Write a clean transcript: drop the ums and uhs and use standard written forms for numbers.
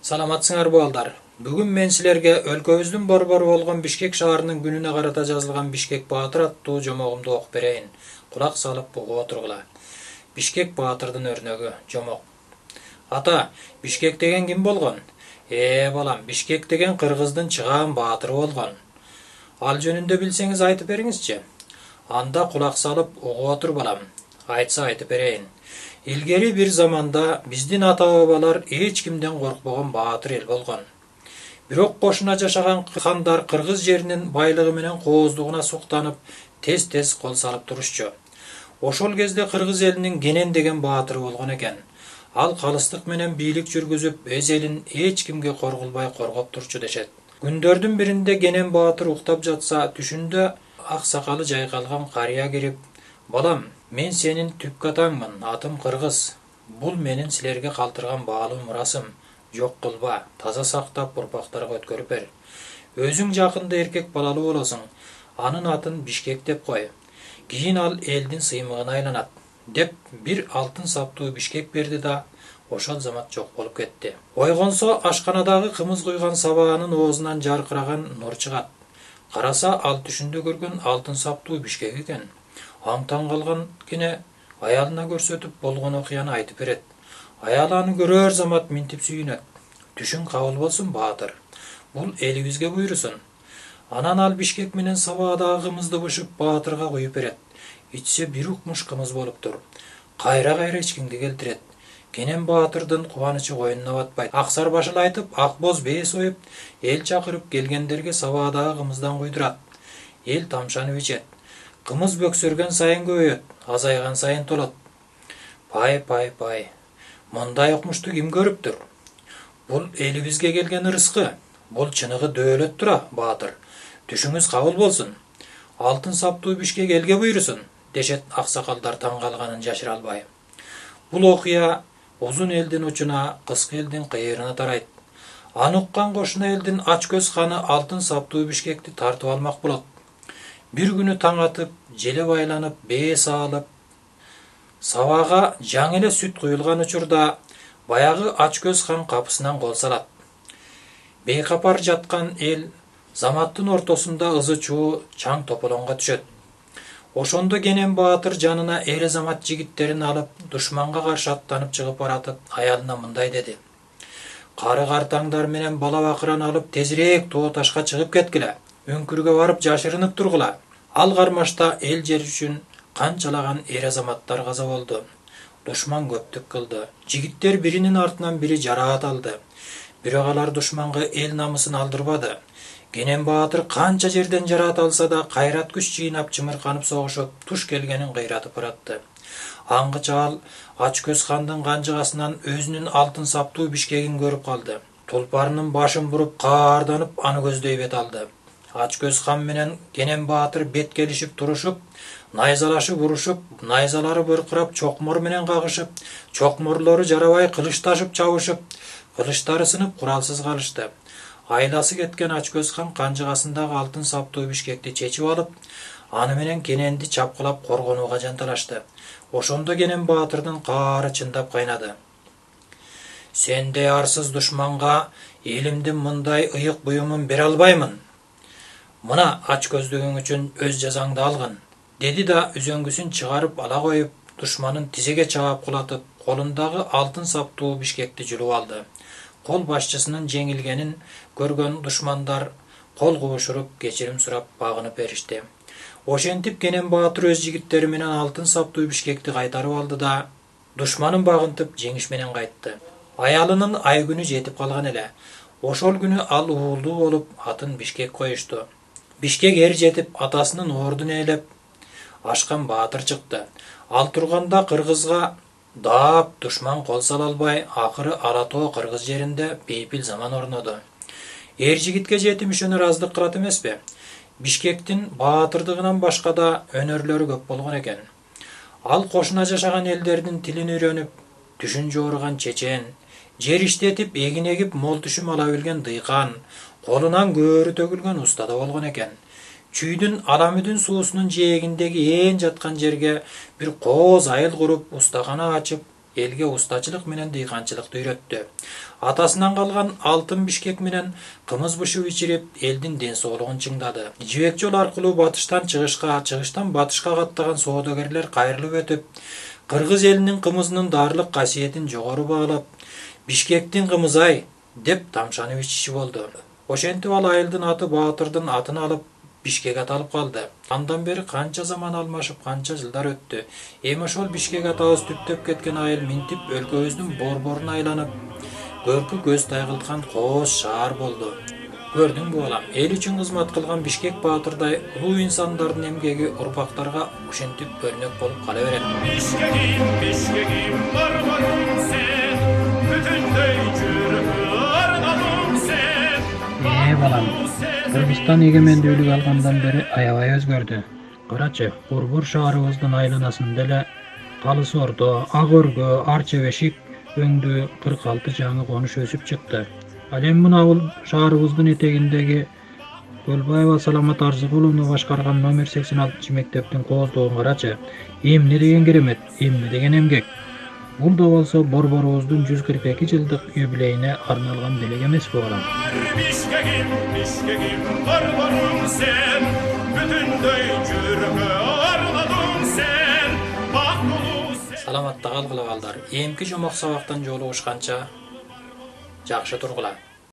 Саламатсыңар балдар. Бүгүн мен силерге өлкөбүздүн борбору болгон Бишкек шаарынын күнүнө карата жазылган Бишкек Баатыр аттуу жомогумду окуп берейин. Кулак салып угуп отургула. Бишкек Баатырдын өрнөгү жомок. Ата, Бишкек деген ким болгон? Балам, Бишкек деген кыргыздын чыгаан баатыры болгон. Ал жөнүндө билсеңиз айтып бериңизчи. Анда кулак салып угуп отур балам. Айтса айтып берейин. Илгери бир заманда биздин ата-бабалар эч кимден коркпогон баатыр эл болгон. Бирок кошуна жашаган хандар кыргыз жеринин байлыгы менен кооздугуна суктанып, тез-тез кол салып турушчу. Ошол кезде кыргыз элинин Кенен деген баатыры болгон экен. Ал калыстык менен бийлик жүргүзүп, өз элин эч кимге коргулбай коргоп турчу дешет. Күндөрдүн биринде Кенен баатыр уктап жатса, түшүндө ак сакалы жайкалган карыя кирип: "Балам, мен сенин түп атаңмын, атым Кыргыз. Бул менин силерге калтырган баалуу мурасым. Жок кылба, таза сактап урпактарга өткөрүп бер. Өзүң жакында эркек балалуу болосуң. Анын атын Бишкек деп кой. Кийин ал элдин сыймыгына айланат" деп бир алтын саптуу бишкек берди да ошол замат жок болуп кетти. Ойгонсо ашканадагы кымыз куйган сабаанын оозунан жаркыраган нур чыгат. Караса ал түшүндө көргөн алтын саптуу бишкек экен. Аң-таң калган Кене аялына көрсөтүп болгон окуяны айтып берет. Аялы аны көрөр замат минтип сүйүнөт. "Түшүң кабыл болсун, баатыр. Бул элибизге буйрусун." Анан ал бишкек менен сабаадагы кымызды бышып баатырга куюп берет. Ичсе бир укмуш кымыз болуптур. Кайра-кайра ичкиңди келтирет. Кенен баатырдын кубанычы койнуна батпайт. Аксар башыл айтып, ак боз бээ союп, эл чакырып келгендерге сабаадагы кымыздан куйдурат. Эл тамшанып ичет. Кымыз бөксөргөн сайын көбөйөт, азайган сайын толот. Пай. Мындай укмушту ким көрүптүр? Бул элибизге келген ырыскы. Бул чыныгы дөөлөт тура, баатыр. Түшүңүз кабыл болсун. Алтын саптуу бишкек элге буйрусун, дешет аксакалдар таң калганын жашыра албай. Бул окуя узун элдин учуна, кыска элдин кыйырына тарайт. Аны уккан кошуна элдин ач көз ханы алтын саптуу бишкекти тартып алмак болот. Бир күнү таң атып, желе байланып, бээ саалып, сабага жаңы эле сүт куюлган учурда баягы ач көз хан капысынан кол салат. Бейкапар жаткан эл заматтын ортосунда ызы чуу чаң тополоңго түшөт. Ошондо Кенен баатыр жанына эр замат жигиттерин алып, душманга каршы аттанып чыгып баратып, аялына мындай деди: "Кары картаңдар менен бала бакыран алып, тезирээк тоо ташка чыгып кеткиле. Өңкүргө барып жашырынып тургула." Ал кармашта эл жер үчүн канчалаган эр азаматтар каза болду. Душман көптүк кылды. Жигиттер биринин артынан бири жараат алды. Бирок алар душманга эл намысын алдырбады. Кенен баатыр канча жерден жараат алса да кайрат күч жыйнап чымырканып согушуп, туш келгенин кыйратып баратты. Аңгыча ал ач көз хандын канжыгасынан өзүнүн алтын саптуу бишкегин көрүп калды. Тулпарынын башын буруп, каарданып, аны көздөй бет алды. Ач көз хан менен Кенен баатыр бет келишип турушуп, найзалашып урушуп, найзалары быркырап чокмор менен кагышып, чокморлору жарабай кылычташып чабышып, кылычтары сынып куралсыз калышты. Айласы кеткен ач көз хан канжыгасындагы алтын саптуу бишкекти чечип алып, аны менен Кененди чапкылап коргонууга жанталашты. Ошондо Кенен баатырдын каары чындап кайнады. "Сендей арсыз душманга элимдин мындай ыйык буюмун бере албаймын. Мына ач көздүгүң үчүн өз жазаңды алгын", деди да үзөңгүсүн чыгарып ала коюп, душманын тизеге чаап кулатып, колундагы алтын саптуу бишкекти жулуп алды. Кол башчысынын жеңилгенин көргөн душмандар кол кубушуруп, кечирим сурап багынып беришти. Ошентип Кенен баатыр өз жигиттери менен алтын саптуу бишкекти кайтарып алды да душманын багынтып жеңиш менен кайтты. Аялынын ай күнү жетип калган эле. Ошол күнү ал уулдуу болуп, атын Бишкек коюшту. Бишкек эр жетип, атасынын ордун ээлеп ашкан баатыр чыкты. Ал турганда кыргызга даап душман кол сала албай, акыры Ала тоо кыргыз жеринде бейпил заман орноду. Эр жигитке жетимишөөнө ыраазылык кылат эмеспи? Бишкектин баатырдыгынан башка да өнөрлөрү көп болгон экен. Ал кошуна жашаган элдердин тилин үйрөнүп, түшүн жооруган чечен, жер иштетип, эгин эгип, мол түшүм ала билген дыйкан, колунан көөрү төгүлгөн уста да болгон экен. Чүйдүн Аламүдүн суусунун жээгиндеги ээн жаткан жерге бир кооз айыл куруп, устакана ачып, elge ustaçılık menen dыйканчылыкты үйрөттү. Атасынан калган алтын бишкек менен кымыз бышып ичирип, элдин ден соолугун чыңдады. Жибек жол аркылуу батыштан чыгышка, чыгыштан батышка каттаган соодагерлер кайрылып өтүп, Кыргыз элинин кымызынын даарылык касиетин жогору баалап, Бишкектин кымызай деп тамшанып ичиши болду. Ошентип ал айылдын аты Баатырдын атын алып, Бишкек аталып калды. Андан бери канча заман алмашып, канча жылдар өттү. Эми ошол Бишкек атабыз түптөп кеткен айыл минтип өлкөбүздүн борборун айланып, көркү көз тайгылткан кооз шаар болду. Көрдүңбү балам, эл үчүн кызмат кылган Бишкек Баатырдай улуу инсандардын эмгеги урпактарга ушинтип өрнөк болуп кала берет. Бишкегим, барбарым сен, бүтүндөй жүрөгү арналым сен. Балам, Кыргызстан эгемендүүлүк алгандан бери аябай өзгөрдү. Карачы, борбор шаарыбыздын айланасында эле Калыс Ордо, Ак Өргө, Арча Бешик өңдүү 46 жаңы конуш өсүп чыкты. Ал эми мына шаарыбыздын этегиндеги Көлбаева Саламат Арзыкуловна башкарган номер 86 мектептин кооздугун карачы. Эмне деген керемет, эмне деген эмгек. Бул да болсо борборубуздун 142 жылдык юбилейине арналган делек эмеспи балам? Бишкегим, барбарым сен, бүтүндөй жүрөгү арналым сен. Саламатта калгыла балдар. Эмки жомок сабактан жолугушканча жакшы тургула.